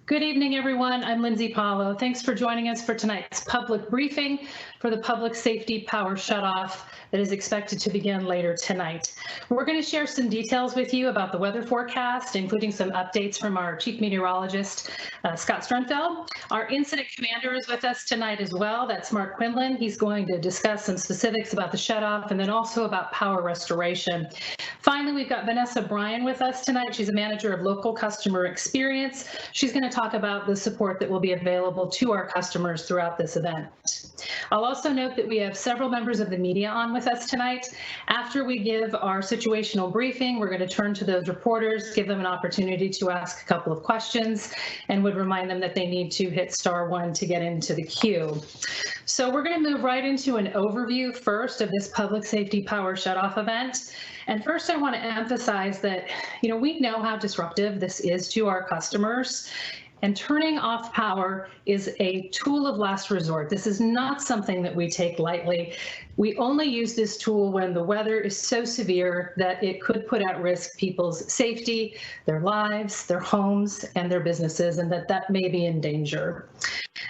Good evening, everyone. I'm Lindsay Paulo. Thanks for joining us for tonight's public briefing for the public safety power shutoff that is expected to begin later tonight. We're going to share some details with you about the weather forecast, including some updates from our chief meteorologist, Scott Strunfeld. Our incident commander is with us tonight as well. That's Mark Quinlan. He's going to discuss some specifics about the shutoff and then also about power restoration. Finally, we've got Vanessa Bryan with us tonight. She's a manager of local customer experience. She's going to talk about the support that will be available to our customers throughout this event. I'll also note that we have several members of the media on with us tonight. After we give our situational briefing, we're going to turn to those reporters, give them an opportunity to ask a couple of questions, and would remind them that they need to hit *1 to get into the queue. So we're going to move right into an overview first of this public safety power shutoff event. And first, I want to emphasize that, we know how disruptive this is to our customers. And turning off power is a tool of last resort. This is not something that we take lightly. We only use this tool when the weather is so severe that it could put at risk people's safety, their lives, their homes, and their businesses, and that may be in danger.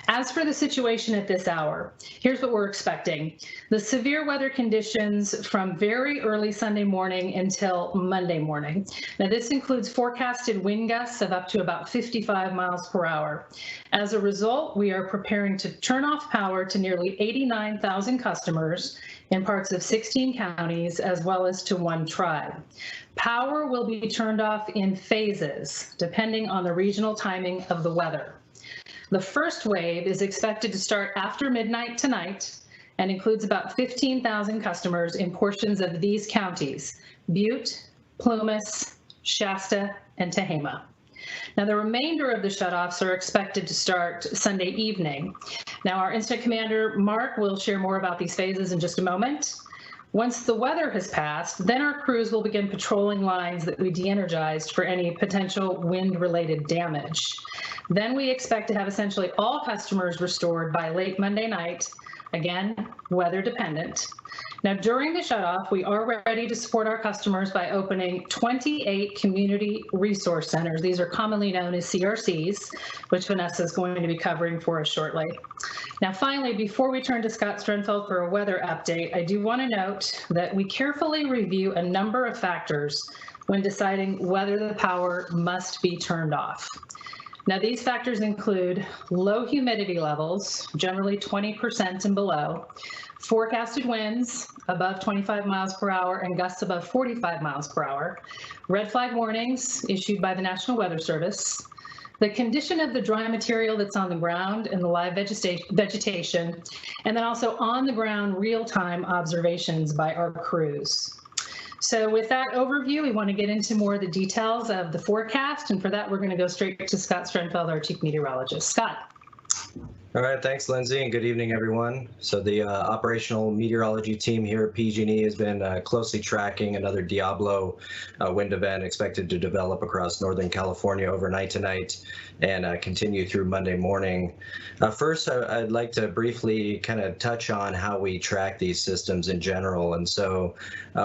As for the situation at this hour, here's what we're expecting. The severe weather conditions from very early Sunday morning until Monday morning. Now, this includes forecasted wind gusts of up to about 55 miles per hour. As a result, we are preparing to turn off power to nearly 89,000 customers in parts of 16 counties, as well as to one tribe. Power will be turned off in phases, depending on the regional timing of the weather. The first wave is expected to start after midnight tonight and includes about 15,000 customers in portions of these counties: Butte, Plumas, Shasta, and Tehama. Now, the remainder of the shutoffs are expected to start Sunday evening. Now, our incident commander, Mark, will share more about these phases in just a moment. Once the weather has passed, then our crews will begin patrolling lines that we de-energized for any potential wind-related damage. Then we expect to have essentially all customers restored by late Monday night, again, weather dependent. Now, during the shutoff, we are ready to support our customers by opening 28 community resource centers. These are commonly known as CRCs, which Vanessa is going to be covering for us shortly. Now, finally, before we turn to Scott Strunfeld for a weather update, I do want to note that we carefully review a number of factors when deciding whether the power must be turned off. Now, these factors include low humidity levels, generally 20% and below, forecasted winds above 25 miles per hour and gusts above 45 miles per hour, red flag warnings issued by the National Weather Service, the condition of the dry material that's on the ground and the live vegetation, and then also on the ground real-time observations by our crews. So with that overview, we want to get into more of the details of the forecast, and for that, we're going to go straight to Scott Strunfeld, our chief meteorologist. Scott. All right, thanks, Lindsay, and good evening, everyone. So the operational meteorology team here at PG&E has been closely tracking another Diablo wind event expected to develop across Northern California overnight tonight and continue through Monday morning. First, I'd like to briefly kind of touch on how we track these systems in general. And so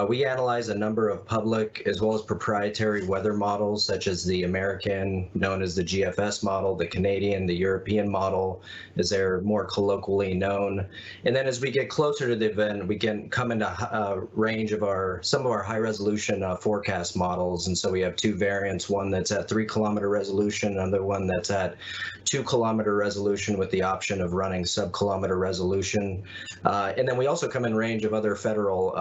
we analyze a number of public as well as proprietary weather models, such as the American, known as the GFS model, the Canadian, the European model, as they're more colloquially known. And then as we get closer to the event, we can come into range of some of our high resolution forecast models. And so we have two variants, one that's at 3-kilometer resolution, another one that's at 2-kilometer resolution with the option of running sub-kilometer resolution. And then we also come in range of other federal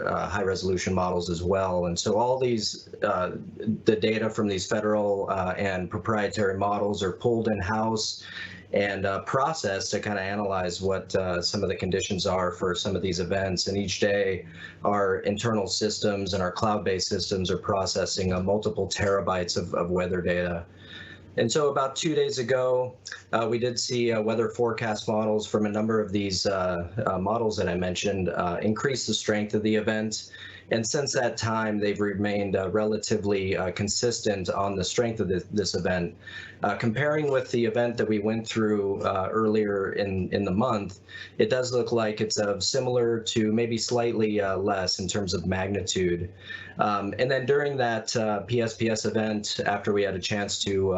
high resolution models as well. And so all these, the data from these federal and proprietary models are pulled in-house and processed to kind of analyze what some of the conditions are for some of these events. And each day, our internal systems and our cloud-based systems are processing multiple terabytes of weather data. And so about 2 days ago, we did see weather forecast models from a number of these models that I mentioned increase the strength of the event. And since that time, they've remained relatively consistent on the strength of this event. Comparing with the event that we went through earlier in the month, it does look like it's similar to maybe slightly less in terms of magnitude. And then during that PSPS event, after we had a chance to,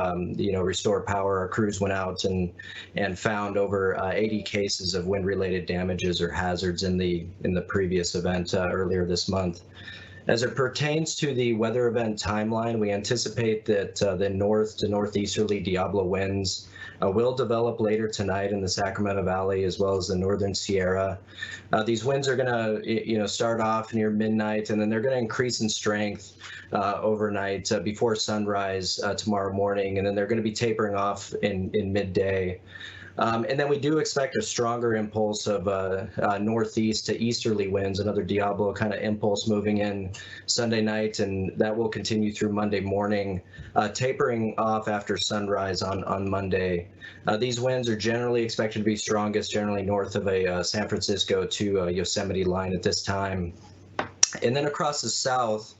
restore power, our crews went out and found over 80 cases of wind-related damages or hazards in the previous event earlier this month. As it pertains to the weather event timeline, we anticipate that the north to northeasterly Diablo winds will develop later tonight in the Sacramento Valley as well as the northern Sierra. These winds are going to, start off near midnight, and then they're going to increase in strength overnight before sunrise tomorrow morning, and then they're going to be tapering off in midday. And then we do expect a stronger impulse of northeast to easterly winds, another Diablo kind of impulse moving in Sunday night, and that will continue through Monday morning, tapering off after sunrise on Monday. These winds are generally expected to be strongest, generally north of a San Francisco to Yosemite line at this time. And then across the south,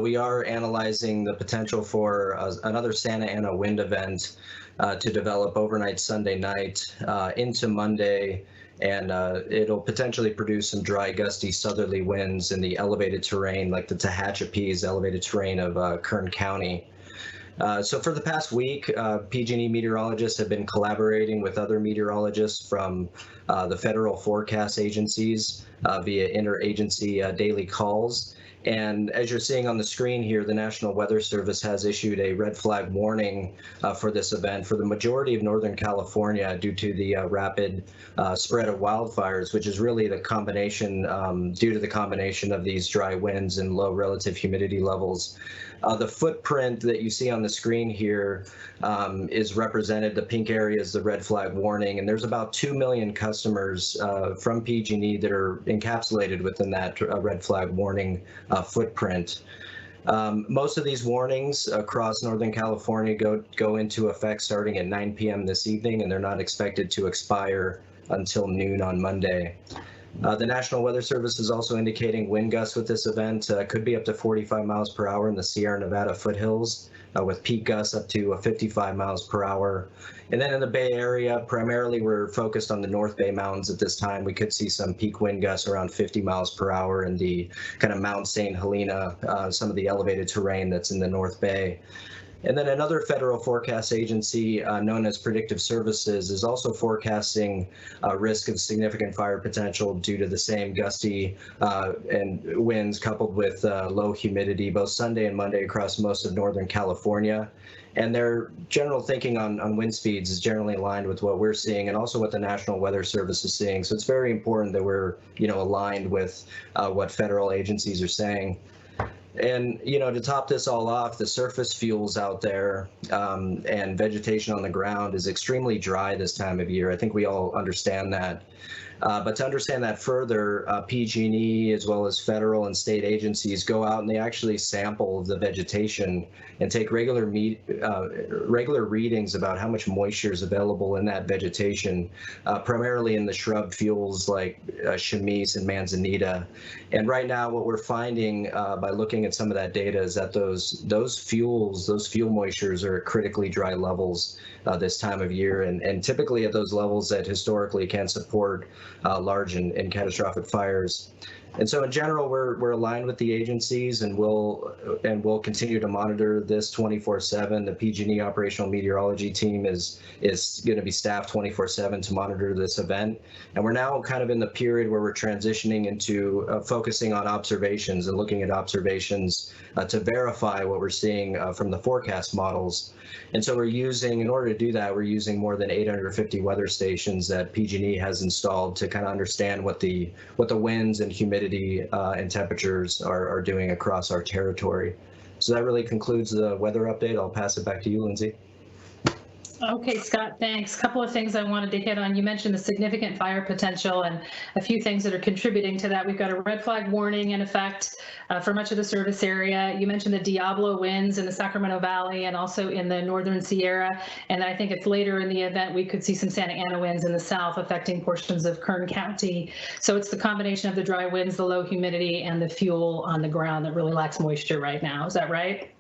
we are analyzing the potential for another Santa Ana wind event to develop overnight Sunday night into Monday, and it'll potentially produce some dry, gusty southerly winds in the elevated terrain, like the Tehachapi's elevated terrain of Kern County. So for the past week, PG&E meteorologists have been collaborating with other meteorologists from the federal forecast agencies via interagency daily calls. And as you're seeing on the screen here, the National Weather Service has issued a red flag warning for this event for the majority of Northern California due to the rapid spread of wildfires, which is really the combination, due to the combination of these dry winds and low relative humidity levels. The footprint that you see on the screen here is represented. The pink area is the red flag warning, and there's about 2 million customers from PG&E that are encapsulated within that red flag warning footprint. Most of these warnings across Northern California go into effect starting at 9 p.m. this evening, and they're not expected to expire until noon on Monday. The National Weather Service is also indicating wind gusts with this event could be up to 45 miles per hour in the Sierra Nevada foothills, with peak gusts up to 55 miles per hour. And then in the Bay Area, primarily we're focused on the North Bay Mountains at this time. We could see some peak wind gusts around 50 miles per hour in the kind of Mount St. Helena, some of the elevated terrain that's in the North Bay. And then another federal forecast agency known as Predictive Services is also forecasting risk of significant fire potential due to the same gusty and winds coupled with low humidity both Sunday and Monday across most of Northern California. And their general thinking on wind speeds is generally aligned with what we're seeing and also what the National Weather Service is seeing. So it's very important that we're, aligned with what federal agencies are saying. And, to top this all off, the surface fuels out there and vegetation on the ground is extremely dry this time of year. I think we all understand that. But to understand that further, PG&E as well as federal and state agencies go out and they actually sample the vegetation and take regular readings about how much moisture is available in that vegetation, primarily in the shrub fuels like chamise and manzanita. And right now, what we're finding by looking at some of that data is that those fuel moistures are at critically dry levels this time of year, and typically at those levels that historically can support large and catastrophic fires. And so in general, we're aligned with the agencies, and we'll continue to monitor this 24/7. The PG&E operational meteorology team is going to be staffed 24/7 to monitor this event. And we're now kind of in the period where we're transitioning into focusing on observations and looking at observations to verify what we're seeing from the forecast models. And so in order to do that, we're using more than 850 weather stations that PG&E has installed to kind of understand what the winds and humidity and temperatures are doing across our territory. So that really concludes the weather update. I'll pass it back to you, Lindsay. Okay, Scott, thanks. A couple of things I wanted to hit on. You mentioned the significant fire potential and a few things that are contributing to that. We've got a red flag warning in effect for much of the service area. You mentioned the Diablo winds in the Sacramento Valley and also in the northern Sierra. And I think it's later in the event we could see some Santa Ana winds in the south affecting portions of Kern County. So it's the combination of the dry winds, the low humidity, and the fuel on the ground that really lacks moisture right now. Is that right?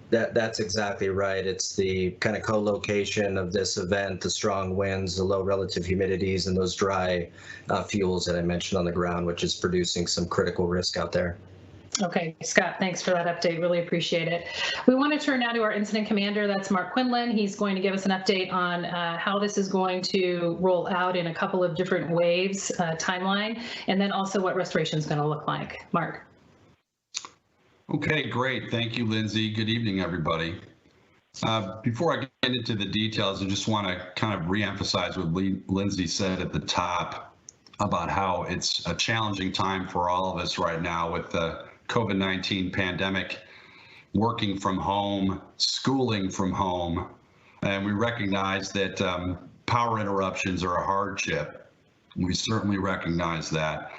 That's exactly right. It's the kind of co-location of this event, the strong winds, the low relative humidities, and those dry fuels that I mentioned on the ground, which is producing some critical risk out there. Okay, Scott, thanks for that update. Really appreciate it. We want to turn now to our incident commander. That's Mark Quinlan. He's going to give us an update on how this is going to roll out in a couple of different waves, timeline, and then also what restoration is going to look like. Mark. Okay, great. Thank you, Lindsay. Good evening, everybody. Before I get into the details, I just want to kind of reemphasize what Lindsay said at the top about how it's a challenging time for all of us right now with the COVID-19 pandemic, working from home, schooling from home, and we recognize that power interruptions are a hardship. We certainly recognize that,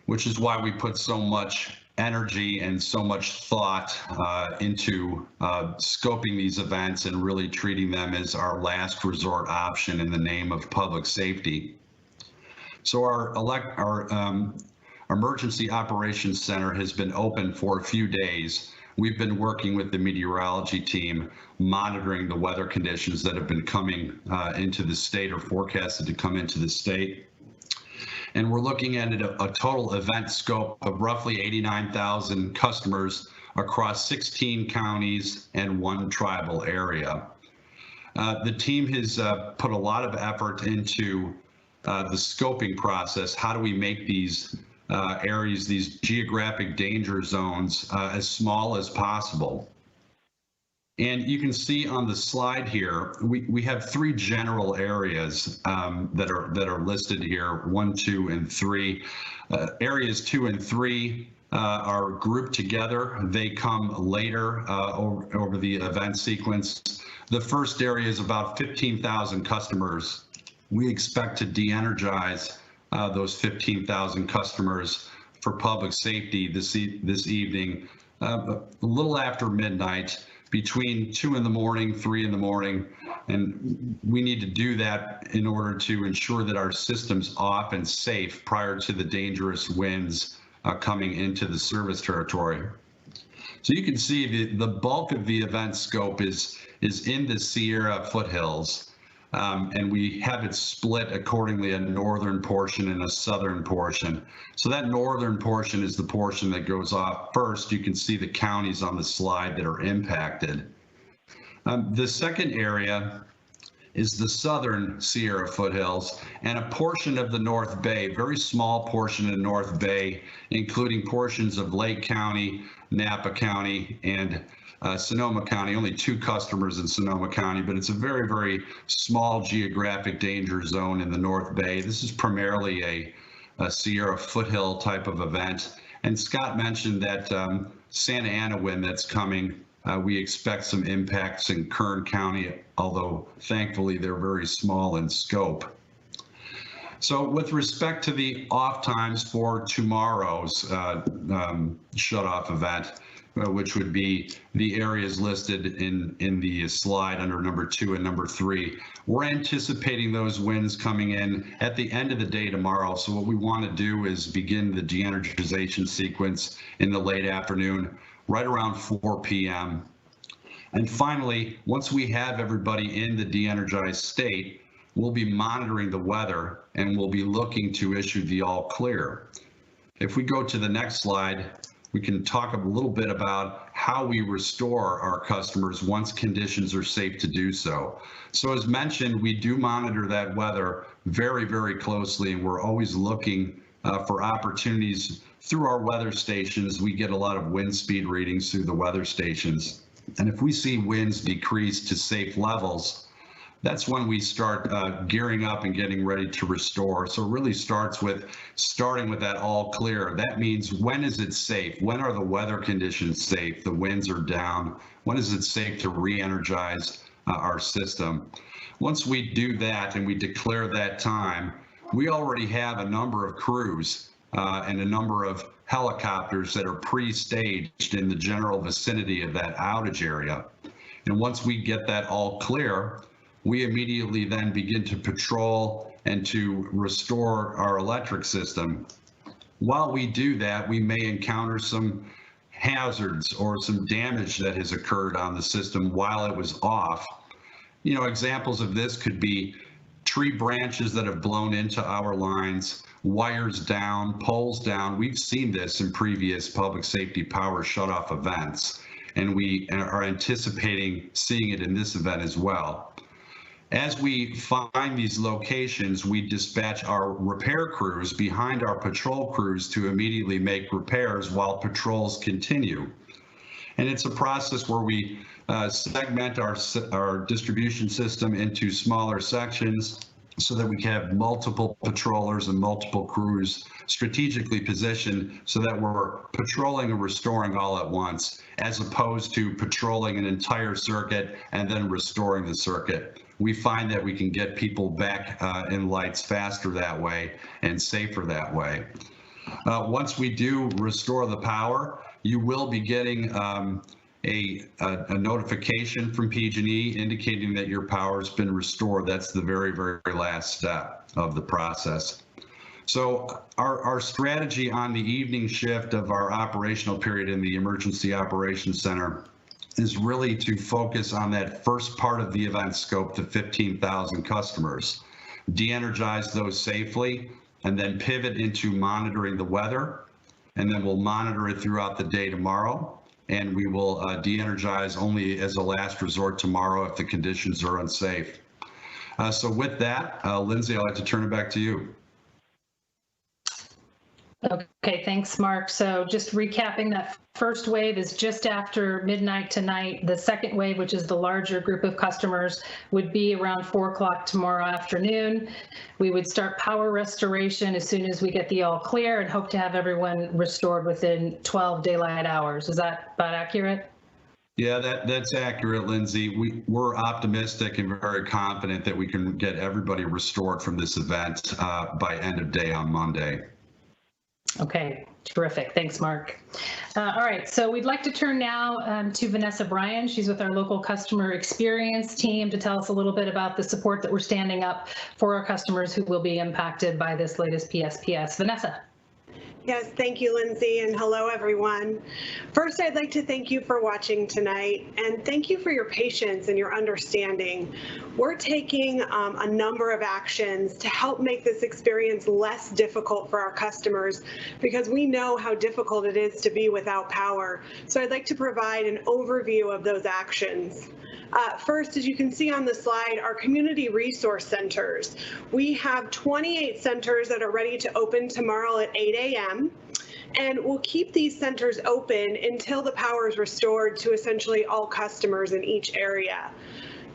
which is why we put so much energy and so much thought into scoping these events and really treating them as our last resort option in the name of public safety. So our Emergency Operations Center has been open for a few days. We've been working with the meteorology team, monitoring the weather conditions that have been coming into the state or forecasted to come into the state. And we're looking at a total event scope of roughly 89,000 customers across 16 counties and 1 tribal area. The team has put a lot of effort into the scoping process. How do we make these areas, these geographic danger zones, as small as possible? And you can see on the slide here, we have 3 general areas that are listed here, 1, 2, and 3. Areas 2 and 3 are grouped together. They come later over the event sequence. The first area is about 15,000 customers. We expect to de-energize those 15,000 customers for public safety this evening, a little after midnight, between 2 in the morning, 3 in the morning, and we need to do that in order to ensure that our system's off and safe prior to the dangerous winds coming into the service territory. So you can see the bulk of the event scope is in the Sierra foothills. And we have it split accordingly, a northern portion and a southern portion. So that northern portion is the portion that goes off first. You can see the counties on the slide that are impacted. The second area is the southern Sierra foothills and a portion of the North Bay, very small portion of North Bay, including portions of Lake County, Napa County, and Sonoma County. Only 2 customers in Sonoma County, but it's a very, very small geographic danger zone in the North Bay. This is primarily a Sierra foothill type of event. And Scott mentioned that Santa Ana wind that's coming, we expect some impacts in Kern County, although thankfully they're very small in scope. So with respect to the off times for tomorrow's shut-off event, which would be the areas listed in the slide under number 2 and number 3. We're anticipating those winds coming in at the end of the day tomorrow. So what we want to do is begin the de-energization sequence in the late afternoon, right around 4 p.m. And finally, once we have everybody in the de-energized state, we'll be monitoring the weather and we'll be looking to issue the all clear. If we go to the next slide, we can talk a little bit about how we restore our customers once conditions are safe to do so. So as mentioned, we do monitor that weather very, very closely, and we're always looking for opportunities through our weather stations. We get a lot of wind speed readings through the weather stations. And if we see winds decrease to safe levels, that's when we start gearing up and getting ready to restore. So it really starts with starting with that all clear. That means, when is it safe? When are the weather conditions safe? The winds are down. When is it safe to re-energize our system? Once we do that and we declare that time, we already have a number of crews and a number of helicopters that are pre-staged in the general vicinity of that outage area. And once we get that all clear, we immediately then begin to patrol and to restore our electric system. While we do that, we may encounter some hazards or some damage that has occurred on the system while it was off. You know, examples of this could be tree branches that have blown into our lines, wires down, poles down. We've seen this in previous public safety power shutoff events, and we are anticipating seeing it in this event as well. As we find these locations, we dispatch our repair crews behind our patrol crews to immediately make repairs while patrols continue. And it's a process where we segment our distribution system into smaller sections so that we can have multiple patrollers and multiple crews strategically positioned so that we're patrolling and restoring all at once, as opposed to patrolling an entire circuit and then restoring the circuit. We find that we can get people back in lights faster that way and safer that way. Once we do restore the power, you will be getting a notification from PG&E indicating that your power has been restored. That's the very, very last step of the process. So our strategy on the evening shift of our operational period in the Emergency Operations Center is really to focus on that first part of the event scope, the 15,000 customers, de-energize those safely, and then pivot into monitoring the weather. And then we'll monitor it throughout the day tomorrow. And we will de-energize only as a last resort tomorrow if the conditions are unsafe. So with that, Lindsay, I'd like to turn it back to you. Okay, thanks, Mark. So just recapping, that first wave is just after midnight tonight. The second wave, which is the larger group of customers, would be around 4 o'clock tomorrow afternoon. We would start power restoration as soon as we get the all clear and hope to have everyone restored within 12 daylight hours. Is that about accurate? Yeah, that's accurate, Lindsay. We're optimistic and very confident that we can get everybody restored from this event by end of day on Monday. Okay, terrific. Thanks, Mark. All right, so we'd like to turn now to Vanessa Bryan. She's with our local customer experience team to tell us a little bit about the support that we're standing up for our customers who will be impacted by this latest PSPS. Vanessa. Yes, thank you, Lindsay, and hello, everyone. First, I'd like to thank you for watching tonight, and thank you for your patience and your understanding. We're taking a number of actions to help make this experience less difficult for our customers, because we know how difficult it is to be without power. So I'd like to provide an overview of those actions. First, as you can see on the slide, our community resource centers. We have 28 centers that are ready to open tomorrow at 8 a.m. And we'll keep these centers open until the power is restored to essentially all customers in each area.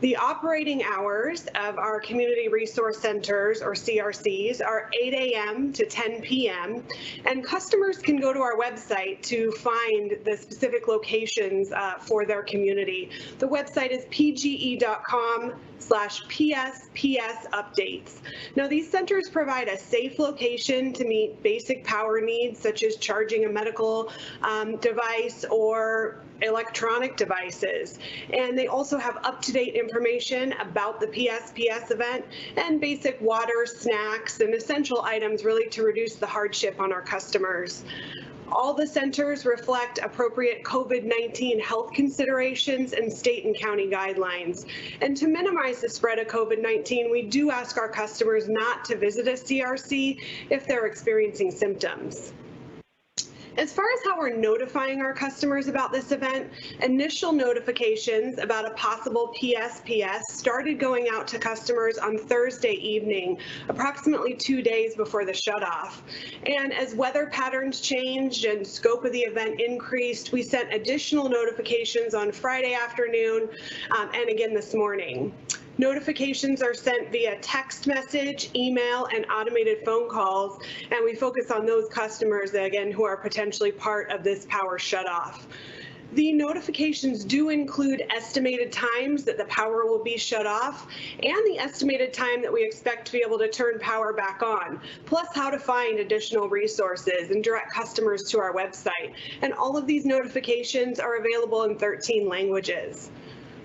The operating hours of our community resource centers, or CRCs, are 8 a.m. to 10 p.m. and customers can go to our website to find the specific locations for their community. The website is pge.com/PSPS updates. Now, these centers provide a safe location to meet basic power needs, such as charging a medical device or electronic devices. And they also have up-to-date information about the PSPS event and basic water, snacks, and essential items really to reduce the hardship on our customers. All the centers reflect appropriate COVID-19 health considerations and state and county guidelines. And to minimize the spread of COVID-19, we do ask our customers not to visit a CRC if they're experiencing symptoms. As far as how we're notifying our customers about this event, initial notifications about a possible PSPS started going out to customers on Thursday evening, approximately 2 days before the shutoff. And as weather patterns changed and scope of the event increased, we sent additional notifications on Friday afternoon and again this morning. Notifications are sent via text message, email, and automated phone calls, and we focus on those customers, again, who are potentially part of this power shutoff. The notifications do include estimated times that the power will be shut off and the estimated time that we expect to be able to turn power back on, plus how to find additional resources and direct customers to our website. And all of these notifications are available in 13 languages.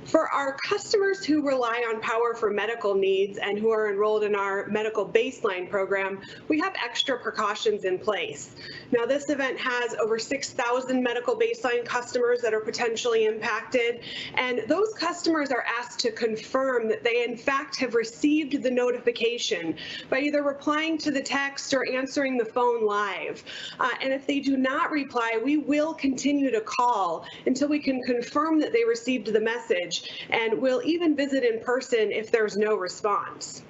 For our customers who rely on power for medical needs and who are enrolled in our medical baseline program, we have extra precautions in place. Now, this event has over 6,000 medical baseline customers that are potentially impacted, and those customers are asked to confirm that they in fact have received the notification by either replying to the text or answering the phone live. And if they do not reply, we will continue to call until we can confirm that they received the message, and we'll even visit in person if there's no response.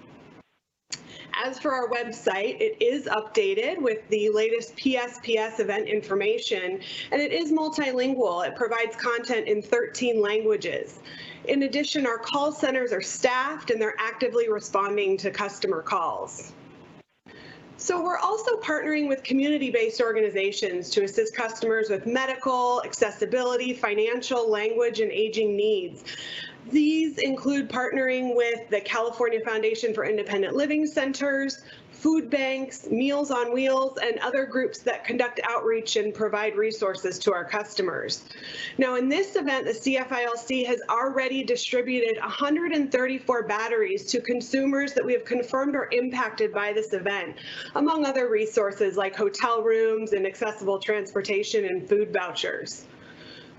As for our website, it is updated with the latest PSPS event information, and it is multilingual. It provides content in 13 languages. In addition, our call centers are staffed and they're actively responding to customer calls. So we're also partnering with community-based organizations to assist customers with medical, accessibility, financial, language, and aging needs. These include partnering with the California Foundation for Independent Living Centers, food banks, Meals on Wheels, and other groups that conduct outreach and provide resources to our customers. Now, in this event, the CFILC has already distributed 134 batteries to consumers that we have confirmed are impacted by this event, among other resources like hotel rooms and accessible transportation and food vouchers.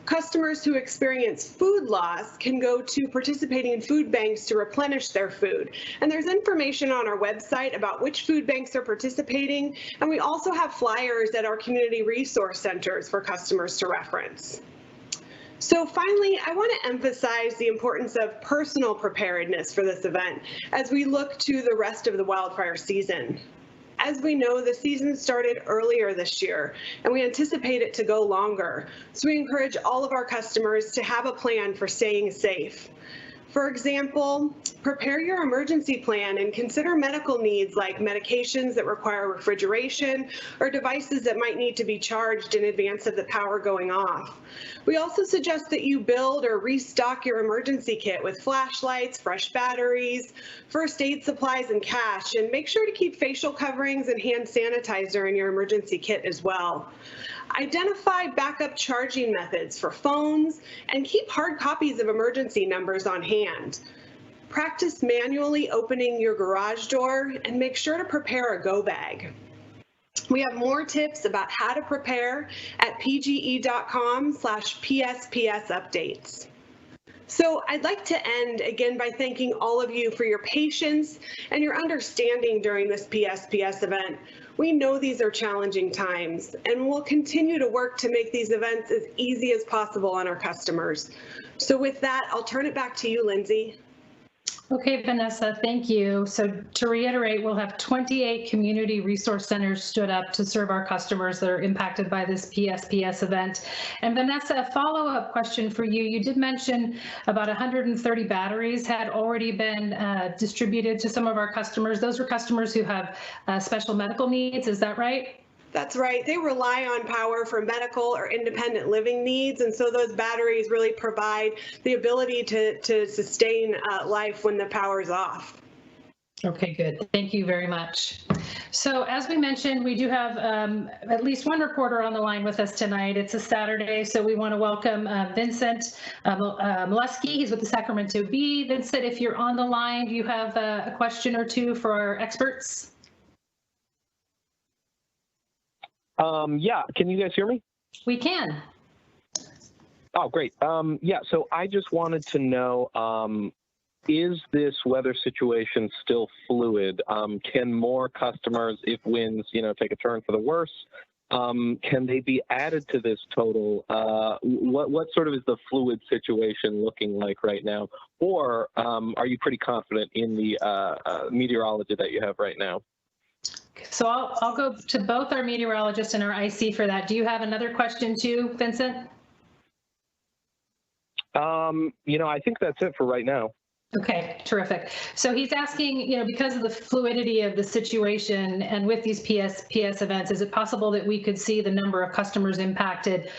Customers who experience food loss can go to participating food banks to replenish their food. And there's information on our website about which food banks are participating. And we also have flyers at our community resource centers for customers to reference. So finally, I want to emphasize the importance of personal preparedness for this event as we look to the rest of the wildfire season. As we know, the season started earlier this year, and we anticipate it to go longer. So we encourage all of our customers to have a plan for staying safe. For example, prepare your emergency plan and consider medical needs like medications that require refrigeration or devices that might need to be charged in advance of the power going off. We also suggest that you build or restock your emergency kit with flashlights, fresh batteries, first aid supplies, and cash, and make sure to keep facial coverings and hand sanitizer in your emergency kit as well. Identify backup charging methods for phones and keep hard copies of emergency numbers on hand. Practice manually opening your garage door and make sure to prepare a go bag. We have more tips about how to prepare at pge.com/PSPS updates. So I'd like to end again by thanking all of you for your patience and your understanding during this PSPS event. We know these are challenging times, and we'll continue to work to make these events as easy as possible on our customers. So with that, I'll turn it back to you, Lindsay. Okay, Vanessa, thank you. So to reiterate, we'll have 28 community resource centers stood up to serve our customers that are impacted by this PSPS event. And Vanessa, a follow-up question for you. You did mention about 130 batteries had already been distributed to some of our customers. Those are customers who have special medical needs, is that right? That's right. They rely on power for medical or independent living needs, and so those batteries really provide the ability to sustain life when the power is off. Okay, good. Thank you very much. So as we mentioned, we do have at least one reporter on the line with us tonight. It's a Saturday, so we want to welcome Vincent Molesky. He's with the Sacramento Bee. Vincent, if you're on the line, do you have a question or two for our experts? Yeah, can you guys hear me? We can. Oh, great. Yeah, so I just wanted to know, is this weather situation still fluid? Can more customers, if winds, take a turn for the worse, can they be added to this total? What sort of is the fluid situation looking like right now? Or are you pretty confident in the meteorology that you have right now? So I'll go to both our meteorologists and our IC for that. Do you have another question too, Vincent? I think that's it for right now. Okay, terrific. So he's asking, because of the fluidity of the situation and with these PSPS events, is it possible that we could see the number of customers impacted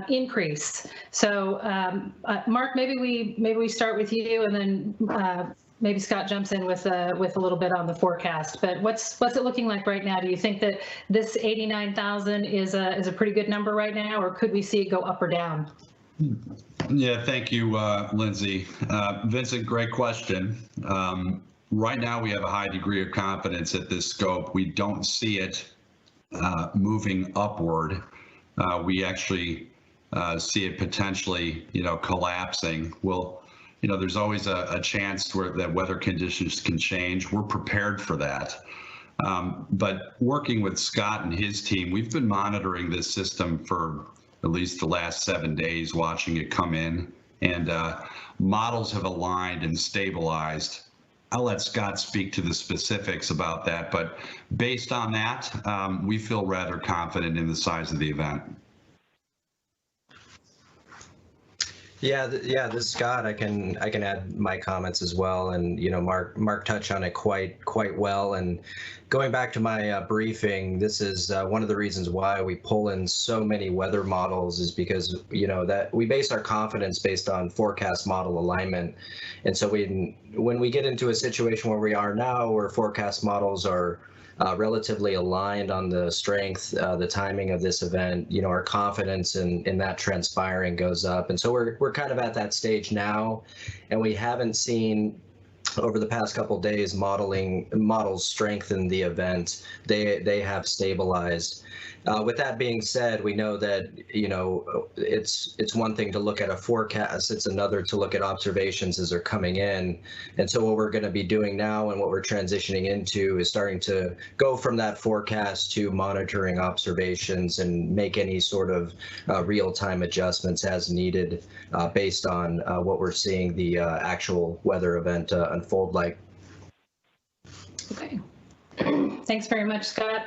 increase? So Mark, maybe we start with you, and then maybe Scott jumps in with a little bit on the forecast. But what's it looking like right now? Do you think that this 89,000 is a pretty good number right now, or could we see it go up or down? Yeah, thank you, Lindsay. Vincent, great question. Right now, we have a high degree of confidence at this scope. We don't see it moving upward. We actually see it potentially, collapsing. Well, there's always a chance that weather conditions can change. We're prepared for that. But working with Scott and his team, we've been monitoring this system for at least the last 7 days, watching it come in, and models have aligned and stabilized. I'll let Scott speak to the specifics about that, but based on that, we feel rather confident in the size of the event. Yeah, this is Scott. I can add my comments as well, and Mark touched on it quite well. And going back to my briefing, this is one of the reasons why we pull in so many weather models, is because that we base our confidence based on forecast model alignment. And so when we get into a situation where we are now, where forecast models are relatively aligned on the strength, the timing of this event, our confidence in that transpiring goes up. And so we're kind of at that stage now, and we haven't seen over the past couple of days models strengthen the event. They have stabilized. With that being said, we know that it's one thing to look at a forecast, it's another to look at observations as they're coming in. And so what we're going to be doing now, and what we're transitioning into, is starting to go from that forecast to monitoring observations and make any sort of real-time adjustments as needed based on what we're seeing the actual weather event unfold like. Okay. Thanks very much, Scott.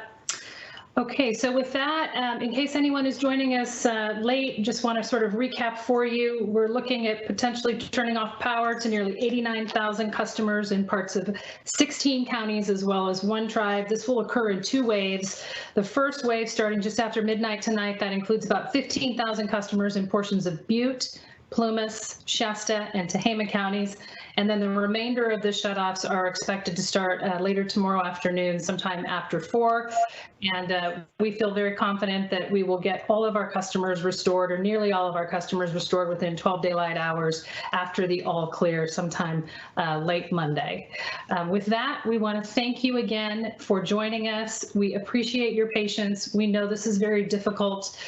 Okay, so with that, in case anyone is joining us late, just want to sort of recap for you. We're looking at potentially turning off power to nearly 89,000 customers in parts of 16 counties, as well as one tribe. This will occur in 2 waves. The first wave starting just after midnight tonight, that includes about 15,000 customers in portions of Butte, Plumas, Shasta, and Tehama counties. And then the remainder of the shutoffs are expected to start later tomorrow afternoon, sometime after 4. And we feel very confident that we will get all of our customers restored, or nearly all of our customers restored, within 12 daylight hours after the all clear, sometime late Monday. With that, we want to thank you again for joining us. We appreciate your patience. We know this is very difficult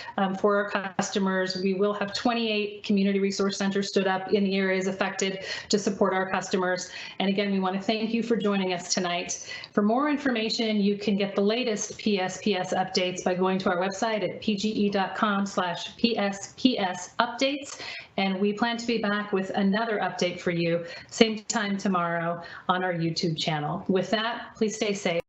for our customers. We will have 28 community resource centers stood up in the areas affected to support our customers. And again, we want to thank you for joining us tonight. For more information, you can get the latest PSPS updates by going to our website at pge.com/PSPS updates. And we plan to be back with another update for you, same time tomorrow on our YouTube channel. With that, please stay safe.